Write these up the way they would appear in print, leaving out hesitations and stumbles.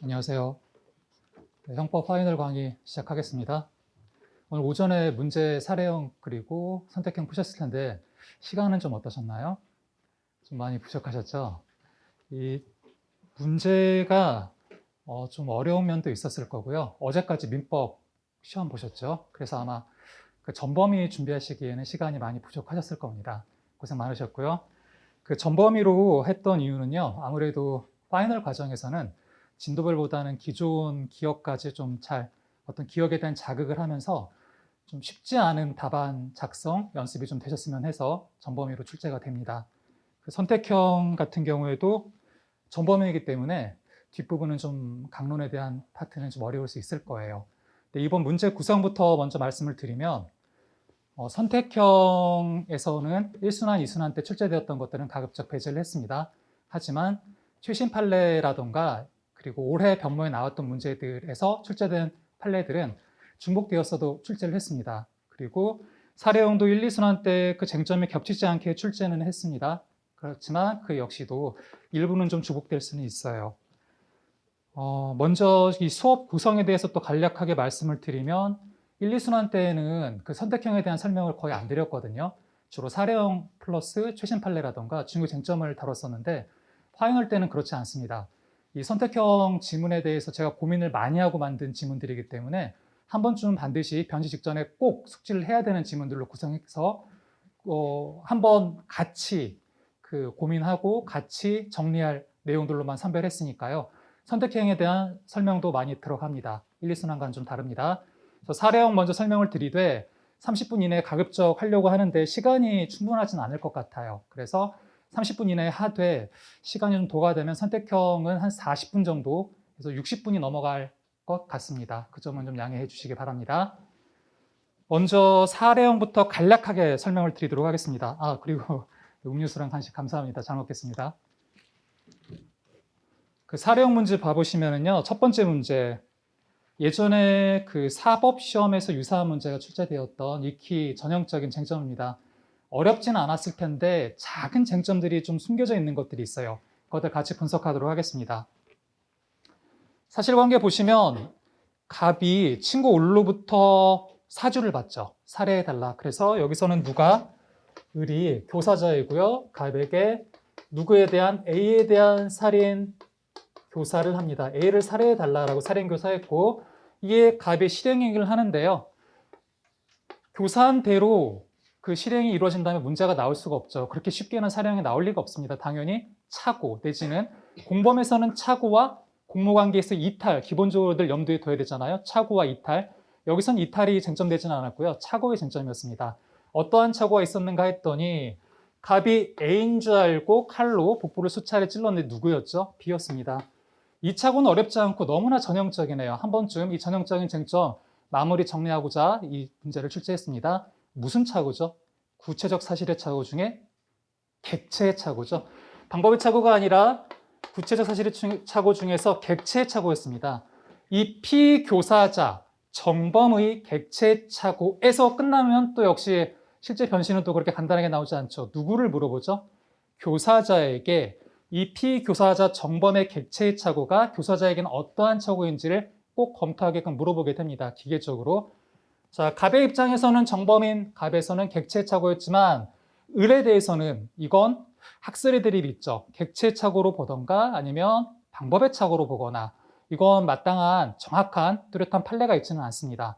안녕하세요. 네, 형법 파이널 강의 시작하겠습니다. 오늘 오전에 문제 사례형 그리고 선택형 푸셨을 텐데 시간은 좀 어떠셨나요? 좀 많이 부족하셨죠? 이 문제가 좀 어려운 면도 있었을 거고요. 어제까지 민법 시험 보셨죠? 그래서 아마 그 전범위 준비하시기에는 시간이 많이 부족하셨을 겁니다. 고생 많으셨고요. 그 전범위로 했던 이유는요. 아무래도 파이널 과정에서는 진도별보다는 기존 기억까지 좀 잘 어떤 기억에 대한 자극을 하면서 좀 쉽지 않은 답안 작성 연습이 좀 되셨으면 해서 전범위로 출제가 됩니다. 그 선택형 같은 경우에도 전범위이기 때문에 뒷부분은 좀 강론에 대한 파트는 좀 어려울 수 있을 거예요. 근데 이번 문제 구성부터 먼저 말씀을 드리면 선택형에서는 1순환, 2순환 때 출제되었던 것들은 가급적 배제를 했습니다. 하지만 최신 판례라던가 그리고 올해 변모에 나왔던 문제들에서 출제된 판례들은 중복되었어도 출제를 했습니다. 그리고 사례형도 1, 2순환 때 그 쟁점이 겹치지 않게 출제는 했습니다. 그렇지만 그 역시도 일부는 좀 중복될 수는 있어요. 먼저 이 수업 구성에 대해서 또 간략하게 말씀을 드리면 1, 2순환 때에는 그 선택형에 대한 설명을 거의 안 드렸거든요. 주로 사례형 플러스 최신 판례라던가 중요 쟁점을 다뤘었는데 파이널 때는 그렇지 않습니다. 이 선택형 지문에 대해서 제가 고민을 많이 하고 만든 지문들이기 때문에 한 번쯤 반드시 변시 직전에 꼭 숙지를 해야 되는 지문들로 구성해서 한번 같이 그 고민하고 같이 정리할 내용들로만 선별했으니까요. 선택형에 대한 설명도 많이 들어갑니다. 1, 2순환과는 좀 다릅니다. 그래서 사례형 먼저 설명을 드리되 30분 이내에 가급적 하려고 하는데 시간이 충분하진 않을 것 같아요. 그래서 30분 이내에 하되 시간이 좀 도가되면 선택형은 한 40분 정도, 그래서 60분이 넘어갈 것 같습니다. 그 점은 좀 양해해 주시기 바랍니다. 먼저 사례형부터 간략하게 설명을 드리도록 하겠습니다. 그리고 음료수랑 간식 감사합니다. 잘 먹겠습니다. 그 사례형 문제 봐보시면은요, 첫 번째 문제. 예전에 그 사법 시험에서 유사한 문제가 출제되었던 익히 전형적인 쟁점입니다. 어렵지는 않았을 텐데 작은 쟁점들이 좀 숨겨져 있는 것들이 있어요. 그것들 같이 분석하도록 하겠습니다. 사실관계 보시면 갑이 친구 올로부터 사주를 받죠. 살해해달라. 그래서 여기서는 누가? 을이 교사자이고요. 갑에게 누구에 대한 A에 대한 살인 교사를 합니다. A를 살해해달라고 살인교사했고 이에 갑이 실행행위를 하는데요. 교사한 대로 그 실행이 이루어진다면 문제가 나올 수가 없죠. 그렇게 쉽게는 살해행위 나올 리가 없습니다. 당연히 착오 내지는 공범에서는 착오와 공모관계에서 이탈 기본적으로들 염두에 둬야 되잖아요. 착오와 이탈. 여기선 이탈이 쟁점되지는 않았고요. 착오의 쟁점이었습니다. 어떠한 착오가 있었는가 했더니 갑이 A인 줄 알고 칼로 복부를 수차례 찔렀는데 누구였죠? B였습니다. 이 착오는 어렵지 않고 너무나 전형적이네요. 한 번쯤 이 전형적인 쟁점 마무리 정리하고자 이 문제를 출제했습니다. 무슨 착오죠? 구체적 사실의 착오 중에 객체의 착오죠. 방법의 착오가 아니라 구체적 사실의 착오 중에서 객체의 착오였습니다. 이 피교사자 정범의 객체 착오에서 끝나면 또 역시 실제 변신은 또 그렇게 간단하게 나오지 않죠. 누구를 물어보죠? 교사자에게 이 피교사자 정범의 객체의 착오가 교사자에게는 어떠한 착오인지를 꼭 검토하게끔 물어보게 됩니다. 기계적으로. 자, 갑의 입장에서는 정범인 갑에서는 객체의 착오였지만 을에 대해서는 이건 학설의 대립이 있죠. 객체의 착오로 보던가 아니면 방법의 착오로 보거나 이건 마땅한 정확한 뚜렷한 판례가 있지는 않습니다.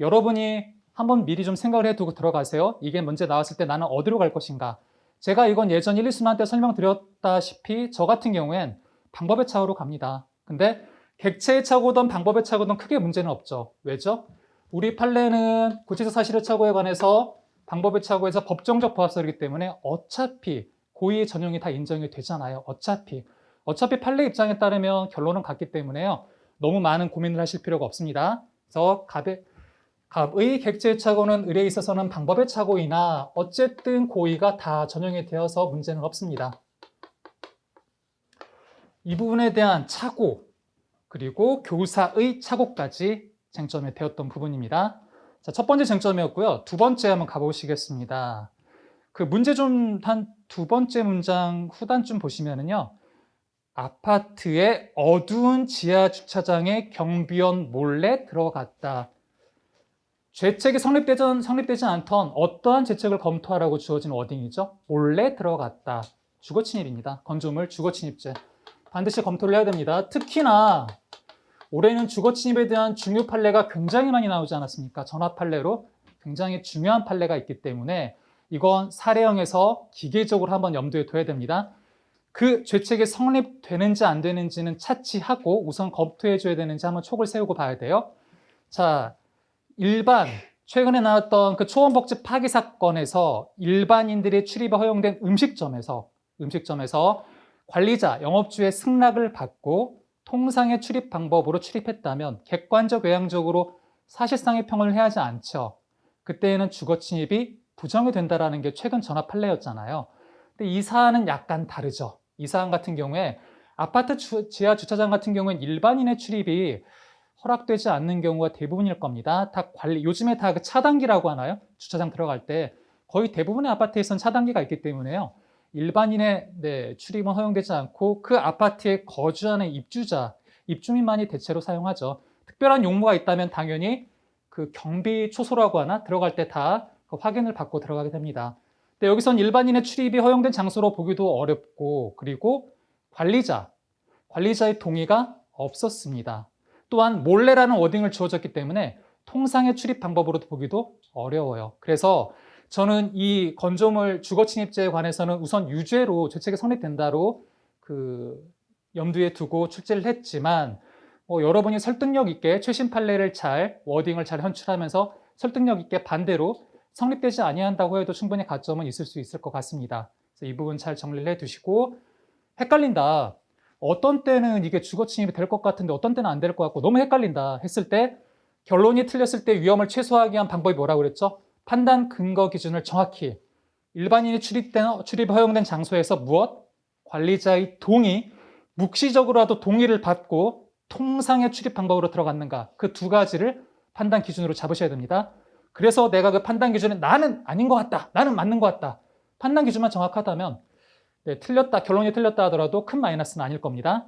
여러분이 한번 미리 좀 생각을 해두고 들어가세요. 이게 문제 나왔을 때 나는 어디로 갈 것인가. 제가 이건 예전 1, 2순환 때 설명드렸다시피 저 같은 경우엔 방법의 착오로 갑니다. 근데 객체의 착오든 방법의 착오든 크게 문제는 없죠. 왜죠? 우리 판례는 구체적 사실의 착오에 관해서 방법의 착오에서 법정적 부합설이기 때문에 어차피 고의의 전형이 다 인정이 되잖아요. 어차피 판례 입장에 따르면 결론은 같기 때문에요. 너무 많은 고민을 하실 필요가 없습니다. 그래서 갑의 객체의 착오는 을에 있어서는 방법의 착오이나 어쨌든 고의가 다 전형이 되어서 문제는 없습니다. 이 부분에 대한 착오 그리고 교사의 착오까지 쟁점이 되었던 부분입니다. 자, 첫 번째 쟁점이었고요. 두 번째 한번 가보시겠습니다. 그 문제 좀 한 두 번째 문장 후단쯤 보시면은요. 아파트의 어두운 지하 주차장에 경비원 몰래 들어갔다. 죄책이 성립되지 않던 어떠한 죄책을 검토하라고 주어진 워딩이죠. 몰래 들어갔다. 주거침입입니다. 건조물 주거침입죄. 반드시 검토를 해야 됩니다. 특히나 올해는 주거침입에 대한 중요 판례가 굉장히 많이 나오지 않았습니까? 전화 판례로 굉장히 중요한 판례가 있기 때문에 이건 사례형에서 기계적으로 한번 염두에 둬야 됩니다. 그 죄책이 성립되는지 안 되는지는 차치하고 우선 검토해줘야 되는지 한번 촉을 세우고 봐야 돼요. 자, 최근에 나왔던 그 초원복지 파기 사건에서 일반인들의 출입이 허용된 음식점에서 관리자, 영업주의 승낙을 받고 통상의 출입 방법으로 출입했다면 객관적, 외향적으로 사실상의 평을 해야 하지 않죠. 그때에는 주거침입이 부정이 된다는 게 최근 전화 판례였잖아요. 근데 이 사안은 약간 다르죠. 이 사안 같은 경우에 아파트 지하 주차장 같은 경우에는 일반인의 출입이 허락되지 않는 경우가 대부분일 겁니다. 요즘에 다 그 차단기라고 하나요? 주차장 들어갈 때 거의 대부분의 아파트에서는 차단기가 있기 때문에요. 일반인의 출입은 허용되지 않고 그 아파트에 거주하는 입주민만이 대체로 사용하죠. 특별한 용무가 있다면 당연히 그 경비 초소라고 하나 들어갈 때 다 그 확인을 받고 들어가게 됩니다. 근데 여기선 일반인의 출입이 허용된 장소로 보기도 어렵고 그리고 관리자의 동의가 없었습니다. 또한 몰래라는 워딩을 주어졌기 때문에 통상의 출입 방법으로도 보기도 어려워요. 그래서 저는 이 건조물 주거침입죄에 관해서는 우선 유죄로 죄책이 성립된다로 염두에 두고 출제를 했지만 여러분이 설득력 있게 최신 판례를 워딩을 잘 현출하면서 설득력 있게 반대로 성립되지 아니한다고 해도 충분히 가점은 있을 수 있을 것 같습니다. 그래서 이 부분 잘 정리를 해두시고 헷갈린다. 어떤 때는 이게 주거침입이 될 것 같은데 어떤 때는 안 될 것 같고 너무 헷갈린다 했을 때 결론이 틀렸을 때 위험을 최소화하기 위한 방법이 뭐라고 그랬죠? 판단 근거 기준을 정확히 일반인이 출입 허용된 장소에서 무엇? 관리자의 동의, 묵시적으로라도 동의를 받고 통상의 출입 방법으로 들어갔는가 그 두 가지를 판단 기준으로 잡으셔야 됩니다. 그래서 내가 그 판단 기준에 나는 아닌 것 같다. 나는 맞는 것 같다. 판단 기준만 정확하다면 결론이 틀렸다 하더라도 큰 마이너스는 아닐 겁니다.